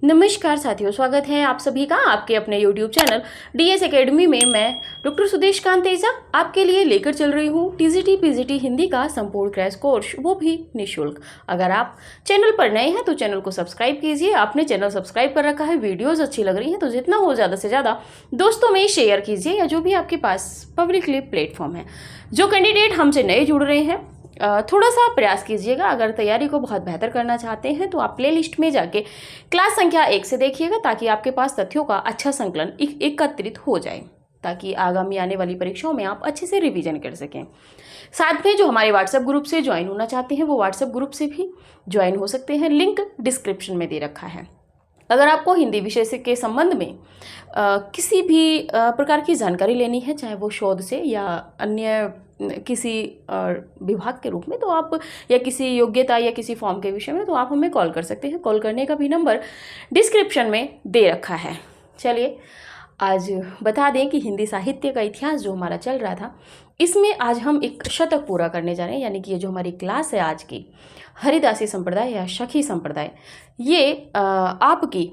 नमस्कार साथियों, स्वागत है आप सभी का आपके अपने YouTube चैनल डीएस एकेडमी में। मैं डॉक्टर सुदेश कांतेजा आपके लिए लेकर चल रही हूँ टीजीटी पीजीटी हिंदी का संपूर्ण क्रैश कोर्स, वो भी निःशुल्क। अगर आप चैनल पर नए हैं तो चैनल को सब्सक्राइब कीजिए। आपने चैनल सब्सक्राइब कर रखा है, वीडियोज़ अच्छी लग रही हैं तो जितना हो ज़्यादा से ज़्यादा दोस्तों में शेयर कीजिए, या जो भी आपके पास पब्लिकली प्लेटफॉर्म है। जो कैंडिडेट हमसे नए जुड़ रहे हैं थोड़ा सा प्रयास कीजिएगा। अगर तैयारी को बहुत बेहतर करना चाहते हैं तो आप प्लेलिस्ट में जाके क्लास संख्या 1 से देखिएगा, ताकि आपके पास तथ्यों का अच्छा संकलन एकत्रित हो जाए, ताकि आगामी आने वाली परीक्षाओं में आप अच्छे से रिवीजन कर सकें। साथ में जो हमारे व्हाट्सएप ग्रुप से ज्वाइन होना चाहते हैं वो व्हाट्सएप ग्रुप से भी ज्वाइन हो सकते हैं, लिंक डिस्क्रिप्शन में दे रखा है। अगर आपको हिंदी विषय से के संबंध में किसी भी प्रकार की जानकारी लेनी है, चाहे वो शोध से या अन्य किसी विभाग के रूप में, तो आप या किसी योग्यता या किसी फॉर्म के विषय में, तो आप हमें कॉल कर सकते हैं। कॉल करने का भी नंबर डिस्क्रिप्शन में दे रखा है। चलिए आज बता दें कि हिंदी साहित्य का इतिहास जो हमारा चल रहा था, इसमें आज हम एक शतक पूरा करने जा रहे हैं। यानी कि ये जो हमारी क्लास है आज की, हरिदासी संप्रदाय या सखी संप्रदाय, ये आपकी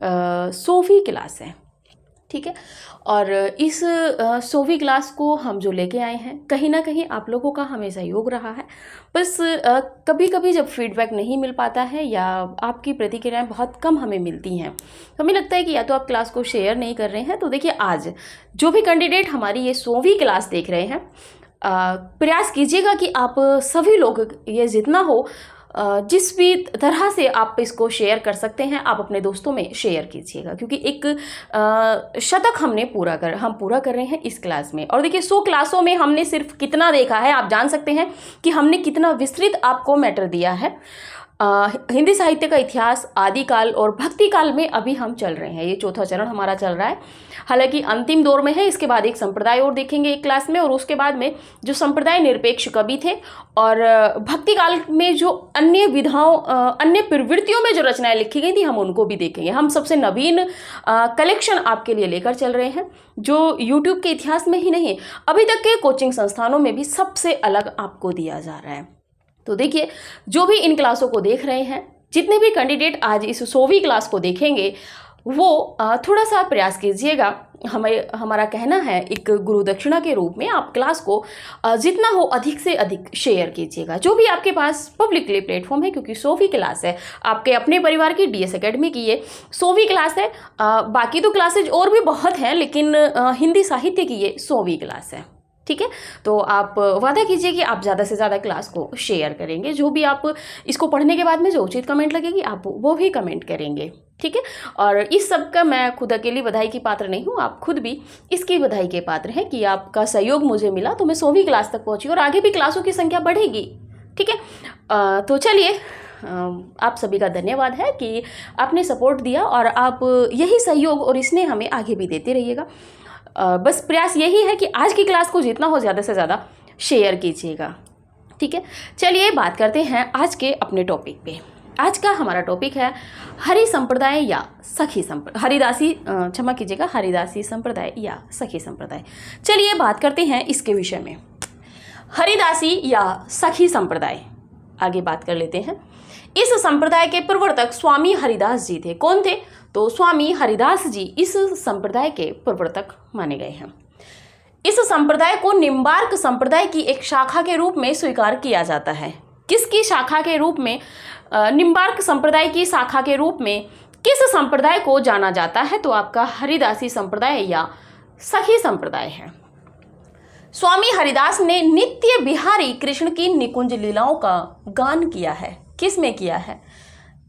100वीं क्लास है, ठीक है। और इस 100वीं क्लास को हम जो लेके आए हैं, कहीं ना कहीं आप लोगों का हमें सहयोग रहा है। बस कभी कभी जब फीडबैक नहीं मिल पाता है या आपकी प्रतिक्रियाएं बहुत कम हमें मिलती हैं, तो हमें लगता है कि या तो आप क्लास को शेयर नहीं कर रहे हैं। तो देखिए, आज जो भी कैंडिडेट हमारी ये 100वीं क्लास देख रहे हैं, प्रयास कीजिएगा कि आप सभी लोग, ये जितना हो, जिस भी तरह से आप इसको शेयर कर सकते हैं, आप अपने दोस्तों में शेयर कीजिएगा, क्योंकि एक शतक हम पूरा कर रहे हैं इस क्लास में। और देखिए, 100 क्लासों में हमने सिर्फ कितना देखा है, आप जान सकते हैं कि हमने कितना विस्तृत आपको मैटर दिया है। हिंदी साहित्य का इतिहास, आदिकाल और भक्ति काल में अभी हम चल रहे हैं। ये चौथा चरण हमारा चल रहा है, हालांकि अंतिम दौर में है। इसके बाद एक संप्रदाय और देखेंगे एक क्लास में, और उसके बाद में जो संप्रदाय निरपेक्ष कवि थे और भक्ति काल में जो अन्य विधाओं, अन्य प्रवृत्तियों में जो रचनाएं लिखी गई थी, हम उनको भी देखेंगे। हम सबसे नवीन कलेक्शन आपके लिए लेकर चल रहे हैं, जो यूट्यूब के इतिहास में ही नहीं, अभी तक के कोचिंग संस्थानों में भी सबसे अलग आपको दिया जा रहा है। तो देखिए, जो भी इन क्लासों को देख रहे हैं, जितने भी कैंडिडेट आज इस 100वीं क्लास को देखेंगे, वो थोड़ा सा प्रयास कीजिएगा। हमारा कहना है, एक गुरु दक्षिणा के रूप में आप क्लास को जितना हो अधिक से अधिक शेयर कीजिएगा, जो भी आपके पास पब्लिकली प्लेटफॉर्म है, क्योंकि 100वीं क्लास है आपके अपने परिवार की, डीएस एकेडमी की ये 100वीं क्लास है। बाकी तो क्लासेज और भी बहुत हैं, लेकिन हिंदी साहित्य की ये 100वीं क्लास है, ठीक है। तो आप वादा कीजिए कि आप ज़्यादा से ज़्यादा क्लास को शेयर करेंगे। जो भी आप इसको पढ़ने के बाद में जो उचित कमेंट लगेगी, आप वो भी कमेंट करेंगे, ठीक है। और इस सब का मैं खुद अकेली बधाई की पात्र नहीं हूँ, आप खुद भी इसकी बधाई के पात्र हैं कि आपका सहयोग मुझे मिला तो मैं 100वीं क्लास तक पहुँची, और आगे भी क्लासों की संख्या बढ़ेगी, ठीक है। तो चलिए, आप सभी का धन्यवाद है कि आपने सपोर्ट दिया, और आप यही सहयोग और स्नेह हमें आगे भी देते रहिएगा। बस प्रयास यही है कि आज की क्लास को जितना हो ज़्यादा से ज़्यादा शेयर कीजिएगा, ठीक है। चलिए बात करते हैं आज के अपने टॉपिक पे। आज का हमारा टॉपिक है हरि संप्रदाय या सखी संप्रदाय, हरिदासी संप्रदाय या सखी संप्रदाय। चलिए बात करते हैं इसके विषय में, हरिदासी या सखी संप्रदाय। आगे बात कर लेते हैं। इस संप्रदाय के प्रवर्तक स्वामी हरिदास जी थे। कौन थे? तो स्वामी हरिदास जी इस संप्रदाय के प्रवर्तक माने गए हैं। इस संप्रदाय को निम्बार्क संप्रदाय की एक शाखा के रूप में स्वीकार किया जाता है। किसकी शाखा के रूप में? निम्बार्क संप्रदाय की शाखा के रूप में किस संप्रदाय को जाना जाता है? तो आपका हरिदासी संप्रदाय या सखी संप्रदाय है। स्वामी हरिदास ने नित्य बिहारी कृष्ण की निकुंज लीलाओं का गान किया है। किस में किया है?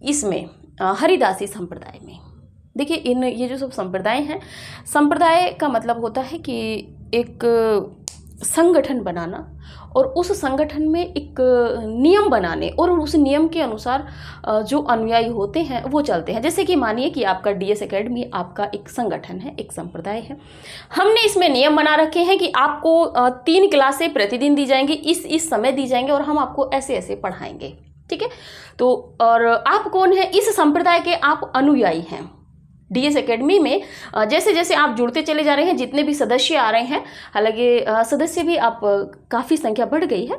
इसमें हरिदासी संप्रदाय में। देखिए, ये जो सब संप्रदाय हैं, संप्रदाय का मतलब होता है कि एक संगठन बनाना, और उस संगठन में एक नियम बनाने, और उस नियम के अनुसार जो अनुयायी होते हैं वो चलते हैं। जैसे कि मानिए कि आपका डीएस एकेडमी आपका एक संगठन है, एक संप्रदाय है। हमने इसमें नियम बना रखे हैं कि आपको 3 क्लासें प्रतिदिन दी जाएंगी, इस समय दी जाएंगे, और हम आपको ऐसे ऐसे पढ़ाएंगे, ठीक है। तो और आप कौन है? इस संप्रदाय के आप अनुयायी हैं। डीएस एकेडमी में जैसे जैसे आप जुड़ते चले जा रहे हैं, जितने भी सदस्य आ रहे हैं, हालांकि सदस्य भी आप काफ़ी संख्या बढ़ गई है,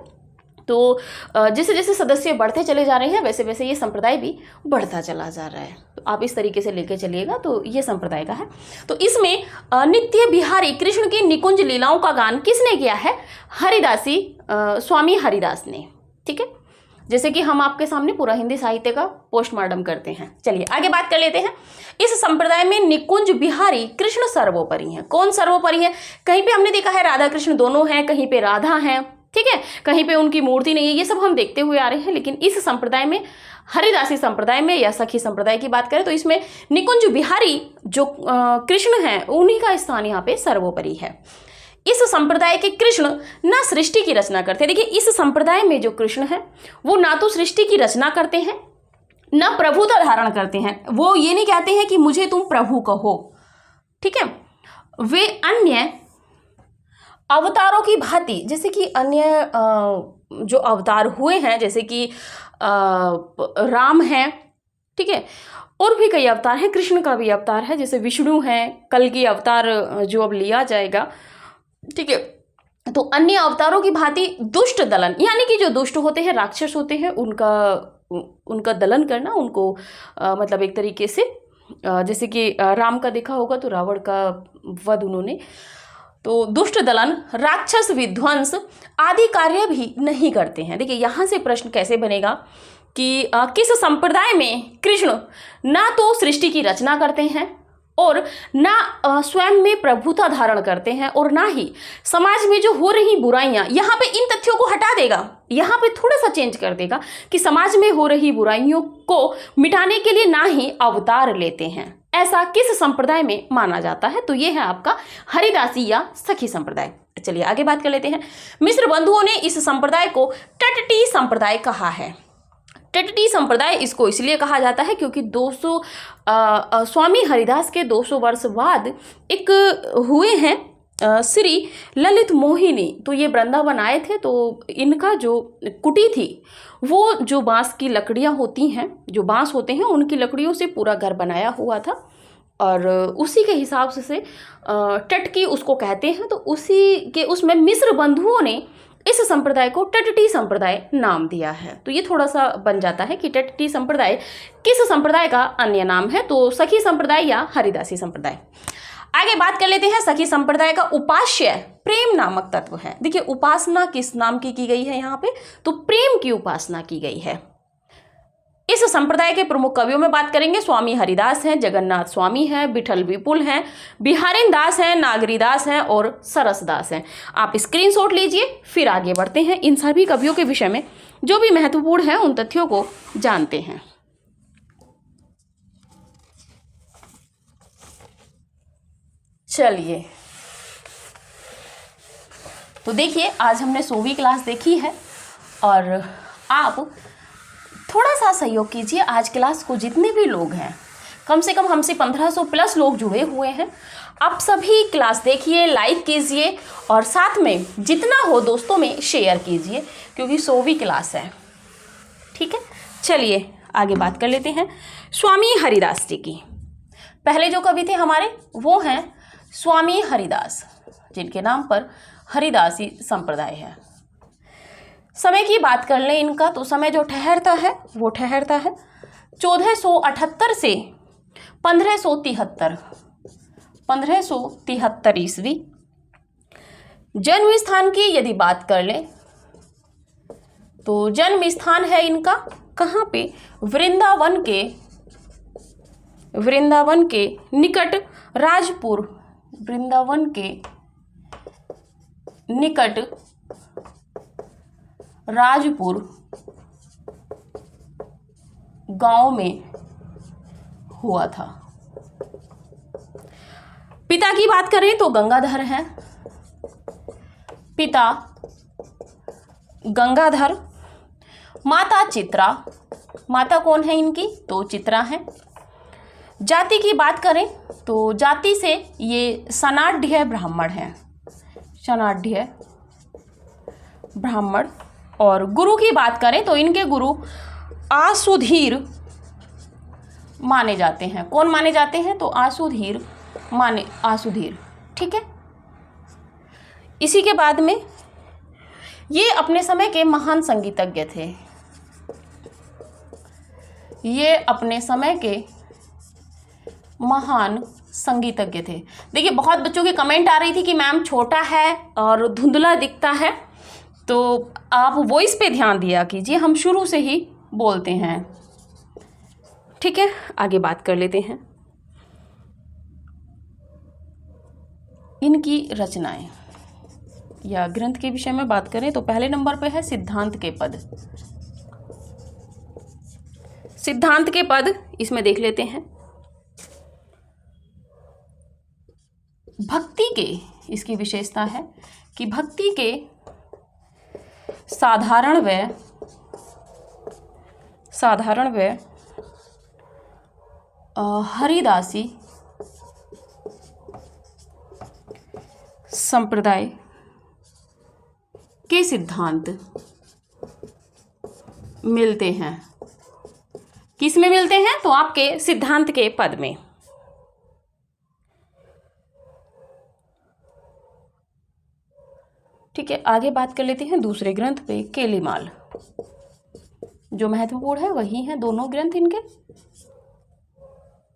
तो जैसे जैसे सदस्य बढ़ते चले जा रहे हैं वैसे वैसे ये संप्रदाय भी बढ़ता चला जा रहा है। तो आप इस तरीके से लेके चलिएगा तो ये संप्रदाय का है। तो इसमें नित्य बिहारी कृष्ण की निकुंज लीलाओं का गान किसने किया है? हरिदासी स्वामी हरिदास ने। ठीक है, जैसे कि हम आपके सामने पूरा हिंदी साहित्य का पोस्टमार्टम करते हैं। चलिए आगे बात कर लेते हैं। इस संप्रदाय में निकुंज बिहारी कृष्ण सर्वोपरि हैं। कौन सर्वोपरि है? कहीं पे हमने देखा है राधा कृष्ण दोनों हैं, कहीं पे राधा हैं, ठीक है, कहीं पे उनकी मूर्ति नहीं है, ये सब हम देखते हुए आ रहे हैं। लेकिन इस संप्रदाय में, हरिदासी संप्रदाय में या सखी संप्रदाय की बात करें तो इसमें निकुंज बिहारी जो कृष्ण हैं उन्हीं का स्थान यहाँ पे सर्वोपरि है। इस संप्रदाय के कृष्ण ना सृष्टि की रचना करते हैं। देखिए, इस संप्रदाय में जो कृष्ण है वो ना तो सृष्टि की रचना करते हैं ना प्रभुता धारण करते हैं। वो ये नहीं कहते हैं कि मुझे तुम प्रभु कहो, ठीक है। वे अन्य अवतारों की भांति, जैसे कि अन्य जो अवतार हुए हैं, जैसे कि राम हैं, ठीक है, और भी कई अवतार हैं, कृष्ण का भी अवतार है, जैसे विष्णु हैं, कल की अवतार जो अब लिया जाएगा, ठीक है। तो अन्य अवतारों की भांति दुष्ट दलन, यानी कि जो दुष्ट होते हैं, राक्षस होते हैं, उनका दलन करना, उनको मतलब एक तरीके से जैसे कि राम का देखा होगा तो रावण का वध उन्होंने, तो दुष्ट दलन, राक्षस विध्वंस आदि कार्य भी नहीं करते हैं। देखिए यहाँ से प्रश्न कैसे बनेगा कि किस संप्रदाय में कृष्ण ना तो सृष्टि की रचना करते हैं और ना स्वयं में प्रभुता धारण करते हैं और ना ही समाज में जो हो रही बुराइयां, यहाँ पे इन तथ्यों को हटा देगा, यहाँ पे थोड़ा सा चेंज कर देगा कि समाज में हो रही बुराइयों को मिटाने के लिए ना ही अवतार लेते हैं। ऐसा किस संप्रदाय में माना जाता है? तो ये है आपका हरिदासी या सखी संप्रदाय। चलिए आगे बात कर लेते हैं। मिश्र बंधुओं ने इस संप्रदाय को टटटी संप्रदाय कहा है। टटटी संप्रदाय इसको इसलिए कहा जाता है क्योंकि 200 स्वामी हरिदास के 200 वर्ष बाद एक हुए हैं श्री ललित मोहिनी, तो ये वृंदावन आए थे। तो इनका जो कुटी थी वो जो बांस की लकड़ियां होती हैं, जो बांस होते हैं, उनकी लकड़ियों से पूरा घर बनाया हुआ था और उसी के हिसाब से टटकी उसको कहते हैं। तो उसी के उसमें मिश्र बंधुओं ने इस संप्रदाय को टटटी संप्रदाय नाम दिया है। तो ये थोड़ा सा बन जाता है कि टटटी संप्रदाय किस संप्रदाय का अन्य नाम है? तो सखी संप्रदाय या हरिदासी संप्रदाय। आगे बात कर लेते हैं। सखी संप्रदाय का उपास्य प्रेम नामक तत्व है। देखिए उपासना किस नाम की गई है यहाँ पे? तो प्रेम की उपासना की गई है। इस संप्रदाय के प्रमुख कवियों में बात करेंगे, स्वामी हरिदास हैं, जगन्नाथ स्वामी हैं, विठल विपुल हैं, बिहारिन दास हैं, नागरी दास हैं और सरस दास हैं। आप स्क्रीनशॉट लीजिए, फिर आगे बढ़ते हैं। इन सभी कवियों के विषय में जो भी महत्वपूर्ण है उन तथ्यों को जानते हैं। चलिए, तो देखिए आज हमने 100वीं क्लास देखी है और आप थोड़ा सा सहयोग कीजिए। आज क्लास को जितने भी लोग हैं, कम से कम हमसे 1500 प्लस लोग जुड़े हुए हैं, आप सभी क्लास देखिए, लाइक कीजिए और साथ में जितना हो दोस्तों में शेयर कीजिए क्योंकि 100वीं क्लास है, ठीक है। चलिए आगे बात कर लेते हैं स्वामी हरिदास जी की। पहले जो कवि थे हमारे वो हैं स्वामी हरिदास, जिनके नाम पर हरिदासी संप्रदाय है। समय की बात कर लें इनका, तो समय जो ठहरता है वो ठहरता है 1478 से 1573 ईस्वी। जन्म स्थान की यदि बात कर लें तो जन्म स्थान है इनका कहाँ पे? वृंदावन के निकट राजपुर, वृंदावन के निकट राजपुर गांव में हुआ था। पिता की बात करें तो गंगाधर हैं, पिता गंगाधर, माता चित्रा। माता कौन है इनकी? तो चित्रा है। जाति की बात करें तो जाति से ये सनाढ़ ब्राह्मण हैं, सनाढ़ ब्राह्मण। और गुरु की बात करें तो इनके गुरु आसुधीर माने जाते हैं। कौन माने जाते हैं? तो आसुधीर, ठीक है। इसी के बाद में ये अपने समय के महान संगीतज्ञ थे। ये अपने समय के महान संगीतज्ञ थे। देखिए बहुत बच्चों की कमेंट आ रही थी कि मैम छोटा है और धुंधला दिखता है, तो आप वॉइस पे ध्यान दिया कीजिए, हम शुरू से ही बोलते हैं। ठीक है, आगे बात कर लेते हैं। इनकी रचनाएं या ग्रंथ के विषय में बात करें तो पहले नंबर पे है सिद्धांत के पद। सिद्धांत के पद इसमें देख लेते हैं। भक्ति के, इसकी विशेषता है कि भक्ति के साधारण व हरिदासी संप्रदाय के सिद्धांत मिलते हैं। किस में मिलते हैं? तो आपके सिद्धांत के पद में। ठीक है, आगे बात कर लेते हैं दूसरे ग्रंथ पे, केलीमाल। जो महत्वपूर्ण है वही है दोनों ग्रंथ इनके।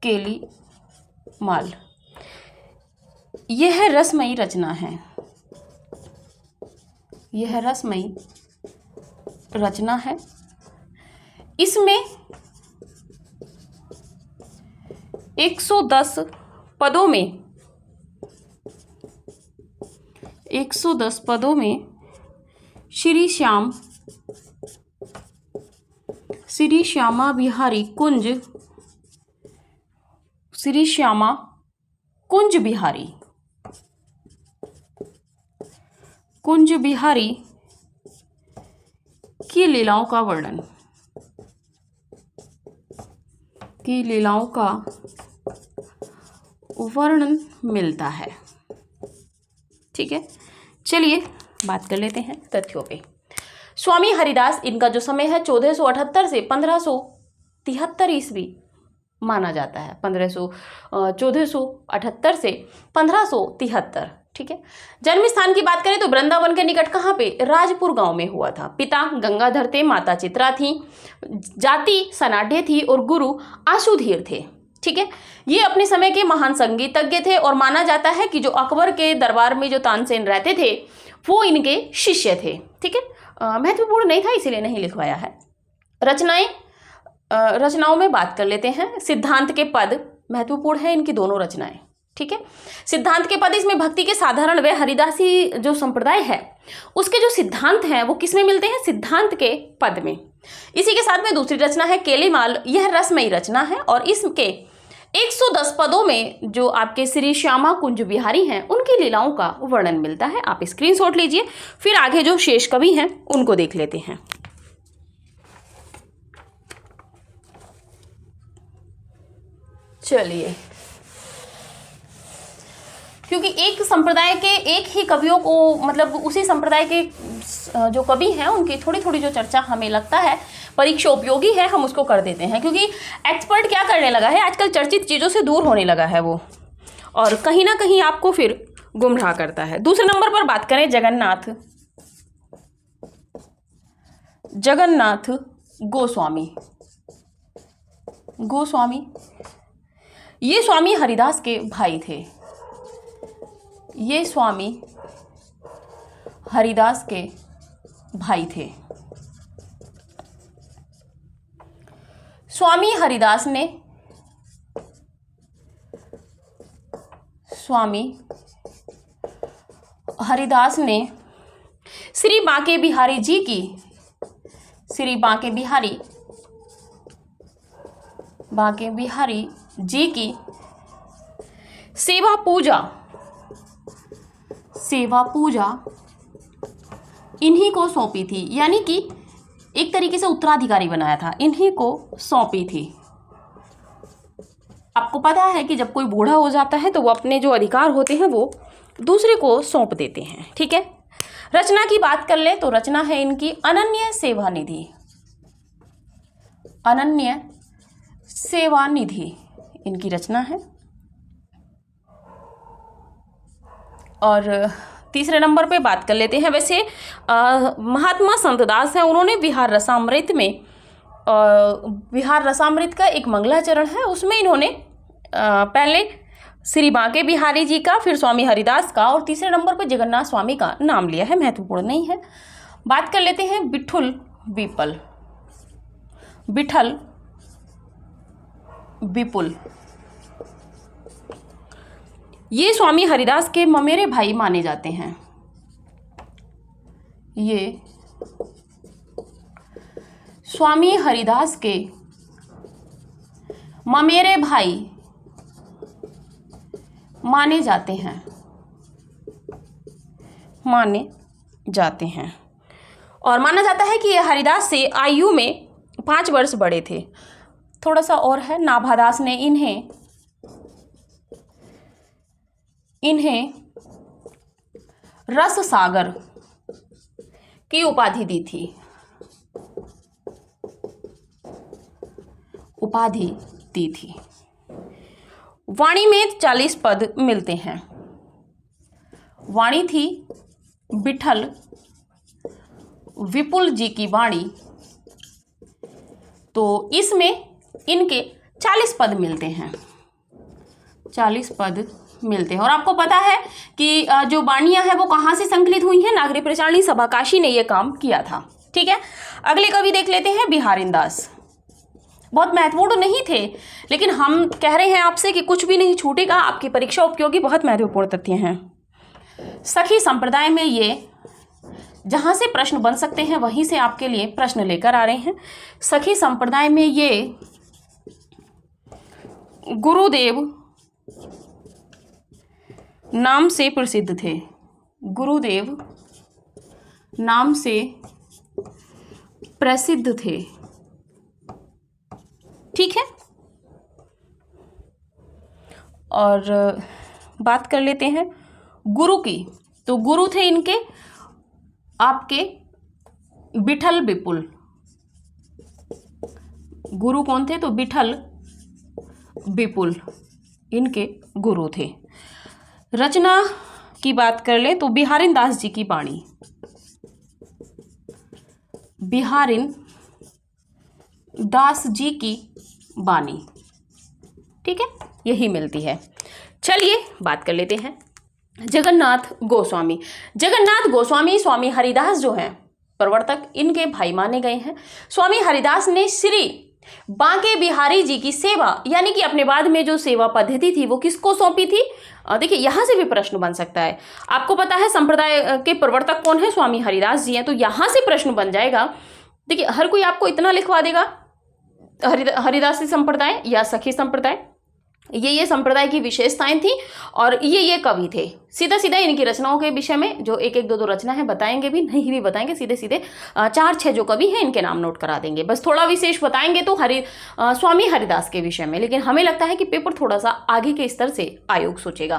केलीमाल यह रसमयी रचना है। यह रसमयी रचना है। इसमें 110 पदों में 110 पदों में श्री श्यामा बिहारी कुंज बिहारी की लीलाओं का वर्णन मिलता है। ठीक है, चलिए बात कर लेते हैं तथ्यों पे। स्वामी हरिदास, इनका जो समय है 1478 से 1573 ईस्वी माना जाता है। 1478 से 1573। ठीक है, जन्म स्थान की बात करें तो वृंदावन के निकट कहाँ पे? राजपुर गांव में हुआ था। पिता गंगाधर थे, माता चित्रा थी, जाति सनाढ्य थी और गुरु आशुधीर थे। ठीक है, ये अपने समय के महान संगीतज्ञ थे और माना जाता है कि जो अकबर के दरबार में जो तानसेन रहते थे वो इनके शिष्य थे। ठीक है, महत्वपूर्ण नहीं था इसीलिए नहीं लिखवाया है। रचनाओं में बात कर लेते हैं। सिद्धांत के पद महत्वपूर्ण है इनकी दोनों रचनाएं। ठीक है, सिद्धांत के पद इसमें भक्ति के साधारण व हरिदासी जो संप्रदाय है उसके जो सिद्धांत हैं वो किसमें मिलते हैं? सिद्धांत के पद में। इसी के साथ में दूसरी रचना है केलीमाल। यह रसमयी रचना है और इसके 110 पदों में जो आपके श्री श्यामा कुंज बिहारी हैं उनकी लीलाओं का वर्णन मिलता है। आप स्क्रीनशॉट लीजिए, फिर आगे जो शेष कवि हैं उनको देख लेते हैं। चलिए, क्योंकि एक संप्रदाय के एक ही कवियों को, मतलब उसी संप्रदाय के जो कवि हैं उनकी थोड़ी थोड़ी जो चर्चा हमें लगता है परीक्षा उपयोगी है, हम उसको कर देते हैं। क्योंकि एक्सपर्ट क्या करने लगा है आजकल, चर्चित चीज़ों से दूर होने लगा है वो, और कहीं ना कहीं आपको फिर गुमराह करता है। दूसरे नंबर पर बात करें जगन्नाथ गोस्वामी। ये स्वामी हरिदास के भाई थे। ये स्वामी हरिदास के भाई थे। स्वामी हरिदास ने श्री बांके बिहारी जी की सेवा पूजा इन्हीं को सौंपी थी। यानी कि एक तरीके से उत्तराधिकारी बनाया था, इन्हीं को सौंपी थी। आपको पता है कि जब कोई बूढ़ा हो जाता है तो वो अपने जो अधिकार होते हैं वो दूसरे को सौंप देते हैं। ठीक है, रचना की बात कर ले तो रचना है इनकी अनन्य सेवानिधि इनकी रचना है। और तीसरे नंबर पे बात कर लेते हैं। वैसे महात्मा संतदास हैं, उन्होंने बिहार रसामृत में बिहार रसामृत का एक मंगलाचरण है, उसमें इन्होंने पहले श्री बांके बिहारी जी का, फिर स्वामी हरिदास का और तीसरे नंबर पर जगन्नाथ स्वामी का नाम लिया है, महत्वपूर्ण नहीं है। बात कर लेते हैं विठुल विपुल। ये स्वामी हरिदास के ममेरे भाई माने जाते हैं। ये स्वामी हरिदास के ममेरे भाई माने जाते हैं और माना जाता है कि ये हरिदास से आयु में 5 वर्ष बड़े थे। थोड़ा सा और है, नाभादास ने इन्हें रस सागर की उपाधि दी थी। वाणी में 40 पद मिलते हैं। वाणी थी विठल विपुल जी की वाणी, तो इसमें इनके 40 पद मिलते हैं। 40 पद मिलते हैं। और आपको पता है कि जो वाणियां हैं वो कहाँ से संकलित हुई हैं? नागरी प्रचारणी सभा काशी ने ये काम किया था। ठीक है, अगले कवि देख लेते हैं बिहारिंदास। बहुत महत्वपूर्ण नहीं थे, लेकिन हम कह रहे हैं आपसे कि कुछ भी नहीं छूटेगा, आपकी परीक्षा उपयोगी बहुत महत्वपूर्ण तथ्य हैं। सखी संप्रदाय में ये जहाँ से प्रश्न बन सकते हैं वहीं से आपके लिए प्रश्न लेकर आ रहे हैं। सखी संप्रदाय में ये गुरुदेव नाम से प्रसिद्ध थे। गुरुदेव नाम से प्रसिद्ध थे। ठीक है, और बात कर लेते हैं गुरु की। तो गुरु थे इनके आपके विठल विपुल। गुरु कौन थे? तो विठल विपुल इनके गुरु थे। रचना की बात कर ले तो बिहारिंदास जी की वाणी, बिहारिंदास जी की वाणी, ठीक है, यही मिलती है। चलिए बात कर लेते हैं जगन्नाथ गोस्वामी। जगन्नाथ गोस्वामी स्वामी हरिदास जो हैं प्रवर्तक, इनके भाई माने गए हैं। स्वामी हरिदास ने श्री बांके बिहारी जी की सेवा, यानी कि अपने बाद में जो सेवा पद्धति थी वो किसको सौंपी थी? देखिए यहाँ से भी प्रश्न बन सकता है। आपको पता है संप्रदाय के प्रवर्तक कौन है? स्वामी हरिदास जी हैं, तो यहाँ से प्रश्न बन जाएगा। देखिए हर कोई आपको इतना लिखवा देगा हरिदासी संप्रदाय या सखी संप्रदाय, ये संप्रदाय की विशेषताएं थी और ये कवि थे। सीधा सीधा इनकी रचनाओं के विषय में जो एक दो रचना है बताएंगे भी, नहीं भी बताएंगे, सीधे सीधे 4-6 जो कवि हैं इनके नाम नोट करा देंगे। बस थोड़ा विशेष बताएंगे तो स्वामी हरिदास के विषय में, लेकिन हमें लगता है कि पेपर थोड़ा सा आगे के स्तर से आयोग सोचेगा।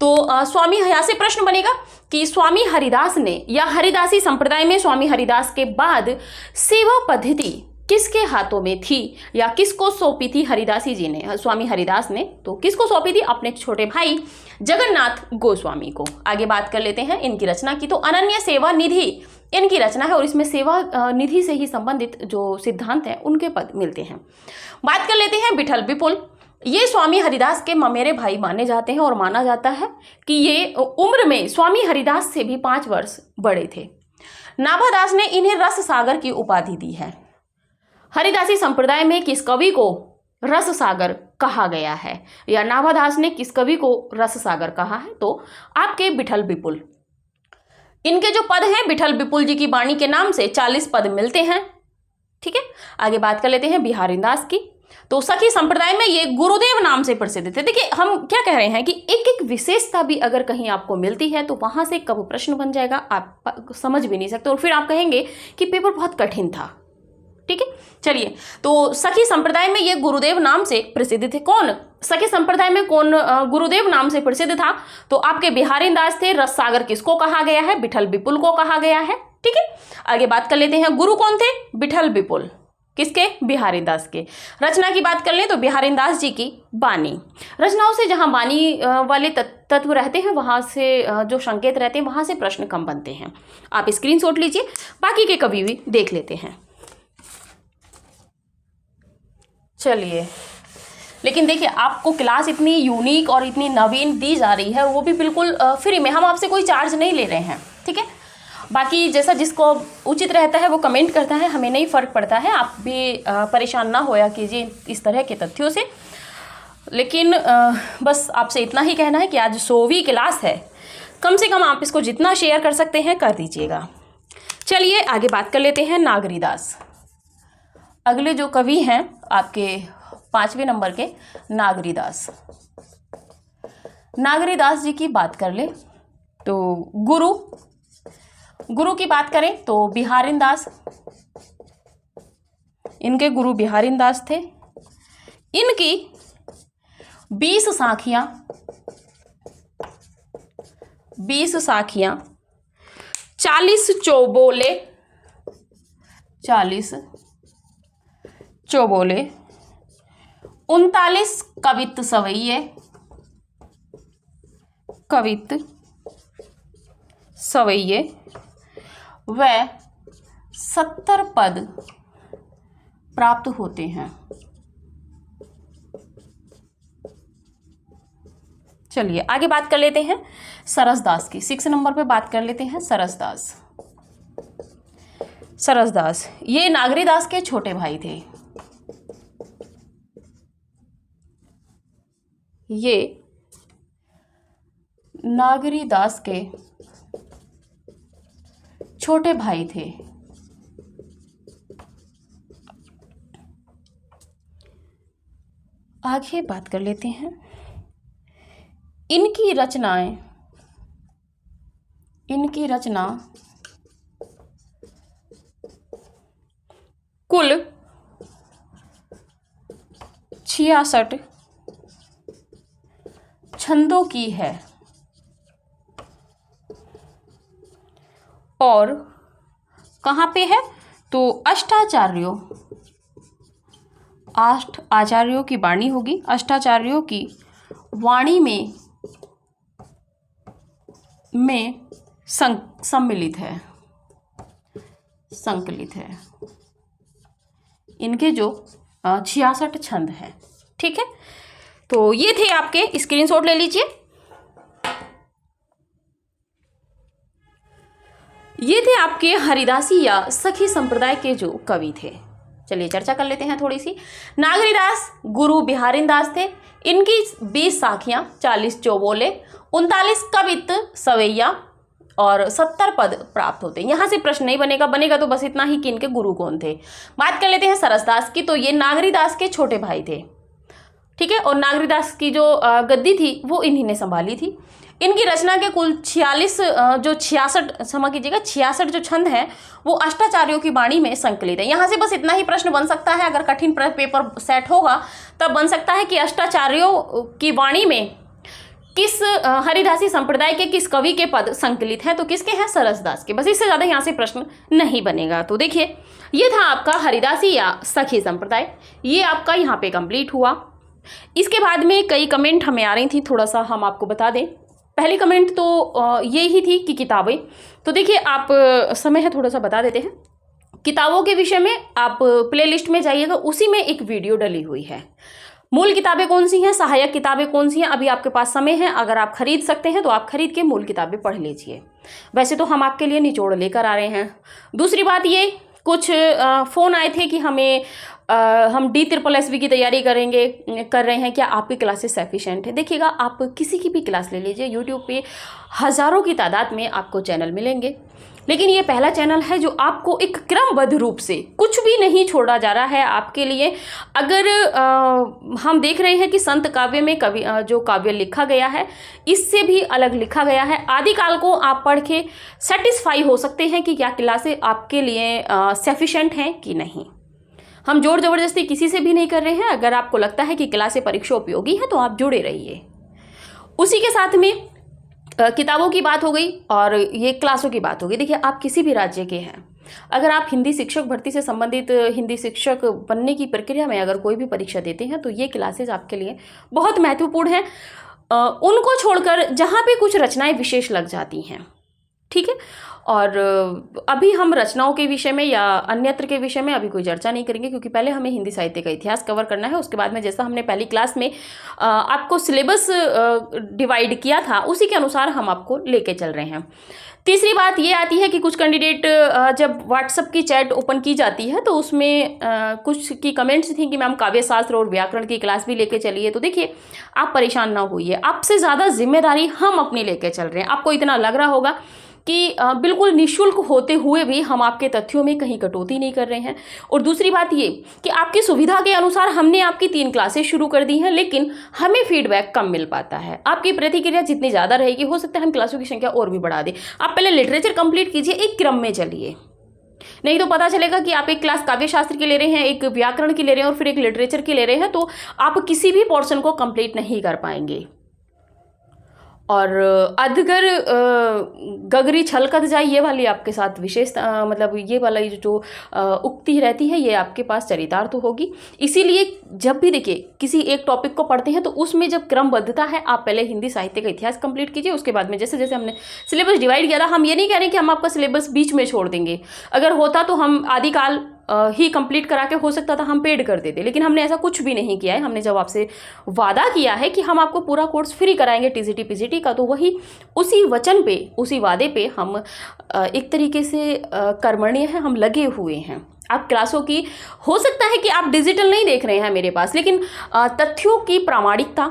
तो स्वामी यहाँ से प्रश्न बनेगा कि स्वामी हरिदास ने या हरिदासी संप्रदाय में स्वामी हरिदास के बाद सेवा पद्धति किसके हाथों में थी या किसको सौंपी थी हरिदासी जी ने, स्वामी हरिदास ने? तो किसको सौंपी थी? अपने छोटे भाई जगन्नाथ गोस्वामी को। आगे बात कर लेते हैं इनकी रचना की। तो अनन्य सेवा निधि इनकी रचना है और इसमें सेवा निधि से ही संबंधित जो सिद्धांत हैं उनके पद मिलते हैं। बात कर लेते हैं विठल विपुल। ये स्वामी हरिदास के ममेरे भाई माने जाते हैं और माना जाता है कि ये उम्र में स्वामी हरिदास से भी 5 वर्ष बड़े थे। नाभादास ने इन्हें रस सागर की उपाधि दी है। हरिदासी संप्रदाय में किस कवि को रस सागर कहा गया है या नाभादास ने किस कवि को रस सागर कहा है? तो आपके विठल विपुल। इनके जो पद हैं विठल विपुल जी की वाणी के नाम से 40 पद मिलते हैं। ठीक है, आगे बात कर लेते हैं बिहारिंदास की। तो सखी संप्रदाय में ये गुरुदेव नाम से प्रसिद्ध थे। देखिए हम क्या कह रहे हैं कि एक एक विशेषता भी अगर कहीं आपको मिलती है तो वहां से कब प्रश्न बन जाएगा आप समझ भी नहीं सकते और फिर आप कहेंगे कि पेपर बहुत कठिन था। ठीक है, चलिए, तो सखी संप्रदाय में ये गुरुदेव नाम से प्रसिद्ध थे। कौन सखी संप्रदाय में कौन गुरुदेव नाम से प्रसिद्ध था? तो आपके बिहारिंदास थे। रस सागर किसको कहा गया है? विठल विपुल को कहा गया है। ठीक है, आगे बात कर लेते हैं गुरु कौन थे? विठल विपुल। किसके? बिहारीदास के। रचना की बात कर लें तो बिहारीदास जी की बानी। रचनाओं से जहाँ बानी वाले तत्व रहते हैं वहाँ से जो संकेत रहते हैं वहाँ से प्रश्न कम बनते हैं। आप स्क्रीनशॉट लीजिए, बाकी के कवि भी देख लेते हैं। चलिए, लेकिन देखिए आपको क्लास इतनी यूनिक और इतनी नवीन दी जा रही है, वो भी बिल्कुल फ्री में। हम आपसे कोई चार्ज नहीं ले रहे हैं, ठीक है। बाकी जैसा जिसको उचित रहता है वो कमेंट करता है, हमें नहीं फ़र्क पड़ता है। आप भी परेशान ना होया कीजिए इस तरह के तथ्यों से। लेकिन बस आपसे इतना ही कहना है कि आज 100वीं क्लास है, कम से कम आप इसको जितना शेयर कर सकते हैं कर दीजिएगा। चलिए आगे बात कर लेते हैं नागरीदास। अगले जो कवि हैं आपके 5वें नंबर के नागरीदास। नागरीदास जी की बात कर ले तो गुरु की बात करें तो बिहारीदास, इनके गुरु बिहारीदास थे। इनकी 20 साखियां 40 चौबोले 39 कवित्त सवैये व 70 पद प्राप्त होते हैं। चलिए आगे बात कर लेते हैं सरसदास की। 6 नंबर पे बात कर लेते हैं सरसदास ये नागरीदास के छोटे भाई थे। ये नागरीदास के छोटे भाई थे। आगे बात कर लेते हैं इनकी रचना कुल 66 छंदों की है और कहाँ पे है तो 8 आचार्यों की वाणी होगी। 8 आचार्यों की वाणी में सम्मिलित है, संकलित है। इनके जो 66 छंद हैं, ठीक है। तो ये थे आपके, स्क्रीनशॉट ले लीजिए। ये थे आपके हरिदासी या सखी संप्रदाय के जो कवि थे। चलिए चर्चा कर लेते हैं थोड़ी सी। नागरीदास गुरु बिहारीदास थे। इनकी 20 साखियां 40 चौबोले 39 कवित्त सवैया और 70 पद प्राप्त होते हैं। यहाँ से प्रश्न नहीं बनेगा तो बस इतना ही कि इनके गुरु कौन थे। बात कर लेते हैं सरसदास की। तो ये नागरीदास के छोटे भाई थे, ठीक है। और नागरीदास की जो गद्दी थी वो इन्हीं ने संभाली थी। इनकी रचना के कुल 66 जो छंद हैं वो अष्टाचार्यों की वाणी में संकलित है। यहाँ से बस इतना ही प्रश्न बन सकता है, अगर कठिन पेपर सेट होगा तब बन सकता है कि अष्टाचार्यों की वाणी में किस हरिदासी संप्रदाय के किस कवि के पद संकलित हैं, तो किसके हैं? सरसदास के। बस इससे ज़्यादा यहाँ से प्रश्न नहीं बनेगा। तो देखिए ये था आपका हरिदासी या सखी संप्रदाय, ये आपका यहाँ पे कंप्लीट हुआ। इसके बाद में कई कमेंट हमें आ रही थी, थोड़ा सा हम आपको बता दें। पहली कमेंट तो ये ही थी कि किताबें, तो देखिए आप समय है थोड़ा सा बता देते हैं। किताबों के विषय में आप प्लेलिस्ट में जाइएगा, उसी में एक वीडियो डली हुई है। मूल किताबें कौन सी हैं, सहायक किताबें कौन सी हैं, अभी आपके पास समय है, अगर आप खरीद सकते हैं तो आप खरीद के मूल किताबें पढ़ लीजिए। वैसे तो हम आपके लिए निचोड़ लेकर आ रहे हैं। दूसरी बात ये, कुछ फ़ोन आए थे कि हम DSSB की तैयारी कर रहे हैं, क्या आपकी क्लासेस सफिशेंट है? देखिएगा आप किसी की भी क्लास ले लीजिए, यूट्यूब पे हज़ारों की तादाद में आपको चैनल मिलेंगे, लेकिन ये पहला चैनल है जो आपको एक क्रमबद्ध रूप से कुछ भी नहीं छोड़ा जा रहा है आपके लिए। अगर हम देख रहे हैं कि संत काव्य में जो काव्य लिखा गया है इससे भी अलग लिखा गया है, आदिकाल को आप पढ़ के सेटिस्फाई हो सकते हैं कि क्या क्लासें आपके लिए सफिशेंट हैं कि नहीं। हम जोर ज़बरदस्ती किसी से भी नहीं कर रहे हैं। अगर आपको लगता है कि क्लासें परीक्षा उपयोगी है तो आप जुड़े रहिए। उसी के साथ में किताबों की बात हो गई और ये क्लासों की बात हो गई। देखिए आप किसी भी राज्य के हैं, अगर आप हिंदी शिक्षक भर्ती से संबंधित हिंदी शिक्षक बनने की प्रक्रिया में अगर कोई भी परीक्षा देते हैं तो ये क्लासेज आपके लिए बहुत महत्वपूर्ण हैं। उनको छोड़कर जहाँ पे कुछ रचनाएं विशेष लग जाती हैं, ठीक है। और अभी हम रचनाओं के विषय में या अन्यत्र के विषय में अभी कोई चर्चा नहीं करेंगे, क्योंकि पहले हमें हिंदी साहित्य का इतिहास कवर करना है। उसके बाद में जैसा हमने पहली क्लास में आपको सिलेबस डिवाइड किया था उसी के अनुसार हम आपको लेके चल रहे हैं। तीसरी बात ये आती है कि कुछ कैंडिडेट जब व्हाट्सएप की चैट ओपन की जाती है तो उसमें कुछ की कमेंट्स थी कि मैम काव्य शास्त्र और व्याकरण की क्लास भी लेके चलिए। तो देखिए, आप परेशान ना होइए, आपसे ज़्यादा जिम्मेदारी हम अपनी लेके चल रहे हैं। आपको इतना लग रहा होगा कि बिल्कुल निःशुल्क होते हुए भी हम आपके तथ्यों में कहीं कटौती नहीं कर रहे हैं। और दूसरी बात ये कि आपकी सुविधा के अनुसार हमने आपकी 3 क्लासेस शुरू कर दी हैं, लेकिन हमें फीडबैक कम मिल पाता है। आपकी प्रतिक्रिया जितनी ज़्यादा रहेगी, हो सकता है हम क्लासों की संख्या और भी बढ़ा दें। आप पहले लिटरेचर कंप्लीट कीजिए, एक क्रम में चलिए, नहीं तो पता चलेगा कि आप एक क्लास काव्य शास्त्र की ले रहे हैं, एक व्याकरण की ले रहे हैं और फिर एक लिटरेचर की ले रहे हैं, तो आप किसी भी पोर्शन को कंप्लीट नहीं कर पाएंगे। और अधगर गगरी छलकत जाए, ये वाली आपके साथ विशेष मतलब ये वाला जो उक्ति रहती है, ये आपके पास चरितार्थ तो होगी। इसीलिए जब भी देखिए किसी एक टॉपिक को पढ़ते हैं तो उसमें जब क्रमबद्धता है, आप पहले हिंदी साहित्य का इतिहास कंप्लीट कीजिए, उसके बाद में जैसे जैसे हमने सिलेबस डिवाइड किया था, हम ये नहीं कह रहे कि हम आपका सिलेबस बीच में छोड़ देंगे। अगर होता तो हम आदिकाल ही कंप्लीट करा के हो सकता था हम पेड कर देते, लेकिन हमने ऐसा कुछ भी नहीं किया है। हमने जब आपसे वादा किया है कि हम आपको पूरा कोर्स फ्री कराएंगे टीजीटी पीजीटी का, तो वही उसी वचन पे, उसी वादे पे हम एक तरीके से कर्मण्य हैं, हम लगे हुए हैं। आप क्लासों की, हो सकता है कि आप डिजिटल नहीं देख रहे हैं मेरे पास, लेकिन तथ्यों की प्रामाणिकता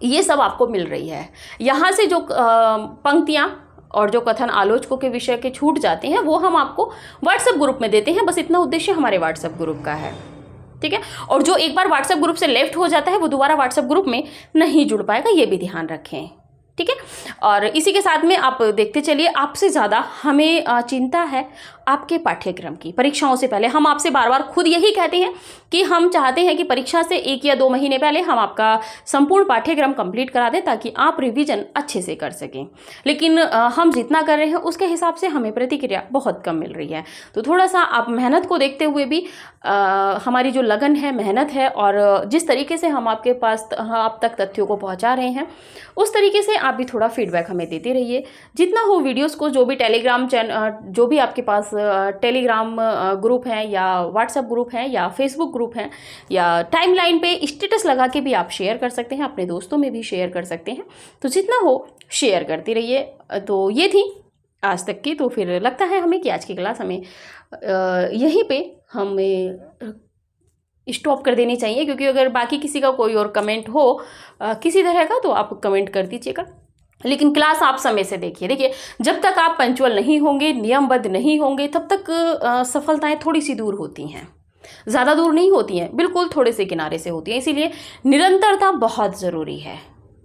ये सब आपको मिल रही है। यहाँ से जो पंक्तियाँ और जो कथन आलोचकों के विषय के छूट जाते हैं वो हम आपको व्हाट्सएप ग्रुप में देते हैं। बस इतना उद्देश्य हमारे व्हाट्सएप ग्रुप का है, ठीक है। और जो एक बार व्हाट्सएप ग्रुप से लेफ्ट हो जाता है वो दोबारा व्हाट्सएप ग्रुप में नहीं जुड़ पाएगा, ये भी ध्यान रखें, ठीक है। और इसी के साथ में आप देखते चलिए, आपसे ज़्यादा हमें चिंता है आपके पाठ्यक्रम की। परीक्षाओं से पहले हम आपसे बार बार खुद यही कहते हैं कि हम चाहते हैं कि परीक्षा से 1 या 2 महीने पहले हम आपका संपूर्ण पाठ्यक्रम कंप्लीट करा दें, ताकि आप रिवीजन अच्छे से कर सकें। लेकिन हम जितना कर रहे हैं उसके हिसाब से हमें प्रतिक्रिया बहुत कम मिल रही है। तो थोड़ा सा आप मेहनत को देखते हुए भी हमारी जो लगन है, मेहनत है, और जिस तरीके से हम आपके पास आप तक तथ्यों को पहुँचा रहे हैं, उस तरीके से आप भी थोड़ा फीडबैक हमें देते रहिए। जितना हो वीडियोज़ को, जो भी टेलीग्राम चैनल, जो भी आपके पास टेलीग्राम ग्रुप हैं या व्हाट्सएप ग्रुप हैं या फेसबुक ग्रुप हैं या टाइमलाइन पे स्टेटस लगा के भी आप शेयर कर सकते हैं, अपने दोस्तों में भी शेयर कर सकते हैं। तो जितना हो शेयर करते रहिए। तो ये थी आज तक की, तो फिर लगता है हमें कि आज की क्लास हमें यहीं पे हमें स्टॉप कर देनी चाहिए, क्योंकि अगर बाकी किसी का कोई और कमेंट हो किसी तरह का तो आप कमेंट कर दीजिएगा, लेकिन क्लास आप समय से देखिए। देखिए, जब तक आप पंक्चुअल नहीं होंगे, नियमबद्ध नहीं होंगे, तब तक सफलताएं थोड़ी सी दूर होती हैं, ज़्यादा दूर नहीं होती हैं, बिल्कुल थोड़े से किनारे से होती हैं। इसीलिए निरंतरता बहुत ज़रूरी है।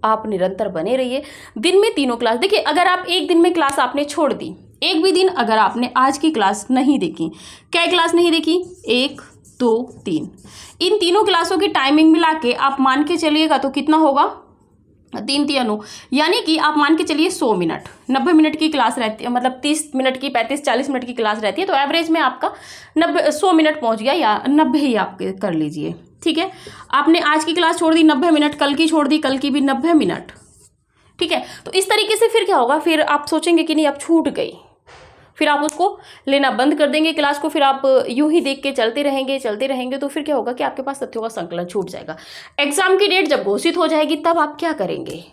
आप निरंतर बने रहिए। दिन में 3 क्लास देखिए, अगर आप एक दिन में क्लास आपने छोड़ दी, एक भी दिन अगर आपने आज की क्लास नहीं देखी, क्या क्लास नहीं देखी, 1 2 3, इन तीनों क्लासों की टाइमिंग मिला के आप मान के चलिएगा तो कितना होगा, 3 3 9, यानी कि आप मान के चलिए 100 मिनट, 90 मिनट की क्लास रहती है, मतलब 30 मिनट की, 35 40 मिनट की क्लास रहती है, तो एवरेज में आपका 100 मिनट पहुंच गया, या 90 ही आप कर लीजिए, ठीक है। आपने आज की क्लास छोड़ दी 90 मिनट, कल की छोड़ दी, कल की भी 90 मिनट, ठीक है। तो इस तरीके से फिर क्या होगा, फिर आप सोचेंगे कि नहीं अब छूट गई, फिर आप उसको लेना बंद कर देंगे क्लास को, फिर आप यूं ही देख के चलते रहेंगे, तो फिर क्या होगा कि आपके पास तथ्यों का संकलन छूट जाएगा। एग्जाम की डेट जब घोषित हो जाएगी तब आप क्या करेंगे,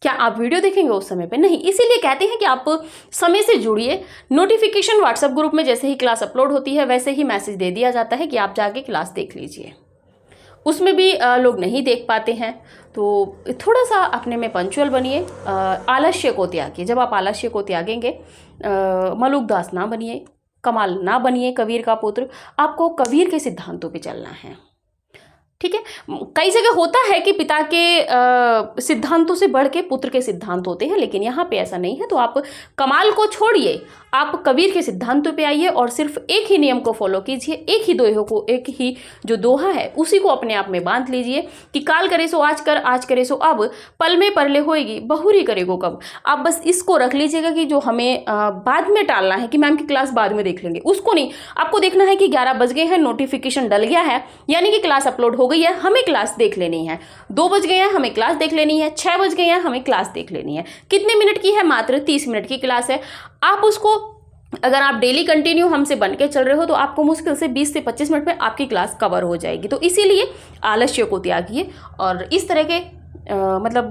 क्या आप वीडियो देखेंगे उस समय पे? नहीं। इसीलिए कहते हैं कि आप समय से जुड़िए। नोटिफिकेशन व्हाट्सएप ग्रुप में जैसे ही क्लास अपलोड होती है वैसे ही मैसेज दे दिया जाता है कि आप जाके क्लास देख लीजिए। उसमें भी लोग नहीं देख पाते हैं, तो थोड़ा सा अपने में पंक्चुअल बनिए, आलस्य को त्यागिए। जब आप आलस्य को त्यागेंगे, मलुकदास ना बनिए, कमाल ना बनिए, कबीर का पुत्र, आपको कबीर के सिद्धांतों पे चलना है, ठीक है। कई जगह होता है कि पिता के सिद्धांतों से बढ़ के पुत्र के सिद्धांत होते हैं, लेकिन यहाँ पे ऐसा नहीं है। तो आप कमाल को छोड़िए, आप कबीर के सिद्धांतों पे आइए और सिर्फ एक ही नियम को फॉलो कीजिए, एक ही दोहे को, एक ही जो दोहा है उसी को अपने आप में बांध लीजिए कि काल करे सो आज कर, आज करे सो अब, पल में परले होएगी बहुरी करेगो कब। आप बस इसको रख लीजिएगा कि जो हमें बाद में टालना है कि मैम की क्लास बाद में देख लेंगे, उसको नहीं। आपको देखना है कि 11 बज गए हैं, नोटिफिकेशन डल गया है, यानी कि क्लास अपलोड हो गई है, हमें क्लास देख लेनी है। 2 बज गए हैं, हमें क्लास देख लेनी है। 6 बज गए हैं, हमें क्लास देख लेनी है। कितने मिनट की है? मात्र 30 मिनट की क्लास है। आप उसको, अगर आप डेली कंटिन्यू हमसे बन के चल रहे हो तो आपको मुश्किल से 20 से 25 मिनट में आपकी क्लास कवर हो जाएगी। तो इसीलिए आलस्य को त्यागिए और इस तरह के मतलब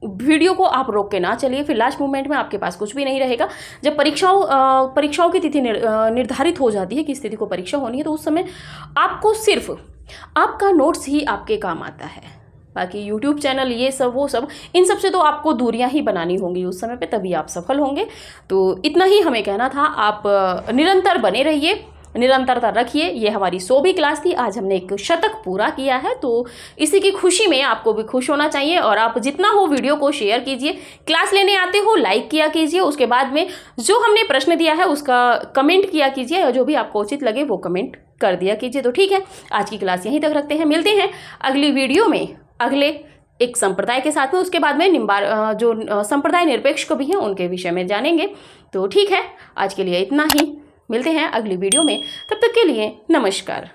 वीडियो को आप रोक के ना चलिए, फिर लास्ट मोमेंट में आपके पास कुछ भी नहीं रहेगा। जब परीक्षाओं की तिथि निर्धारित हो जाती है कि इस तिथि को परीक्षा होनी है, तो उस समय आपको सिर्फ आपका नोट्स ही आपके काम आता है। बाकी यूट्यूब चैनल ये सब वो सब, इन सब से तो आपको दूरियां ही बनानी होंगी उस समय पे, तभी आप सफल होंगे। तो इतना ही हमें कहना था। आप निरंतर बने रहिए, निरंतरता रखिए। ये हमारी 100वीं क्लास थी, आज हमने एक शतक पूरा किया है, तो इसी की खुशी में आपको भी खुश होना चाहिए। और आप जितना हो वीडियो को शेयर कीजिए। क्लास लेने आते हो लाइक किया कीजिए, उसके बाद में जो हमने प्रश्न दिया है उसका कमेंट किया कीजिए, और जो भी आपको उचित लगे वो कमेंट कर दिया कीजिए। तो ठीक है, आज की क्लास यहीं तक रखते हैं। मिलते हैं अगली वीडियो में अगले एक संप्रदाय के साथ में, उसके बाद में जो संप्रदाय निरपेक्ष को भी हैं उनके विषय में जानेंगे। तो ठीक है, आज के लिए इतना ही। मिलते हैं अगली वीडियो में, तब तक के लिए नमस्कार।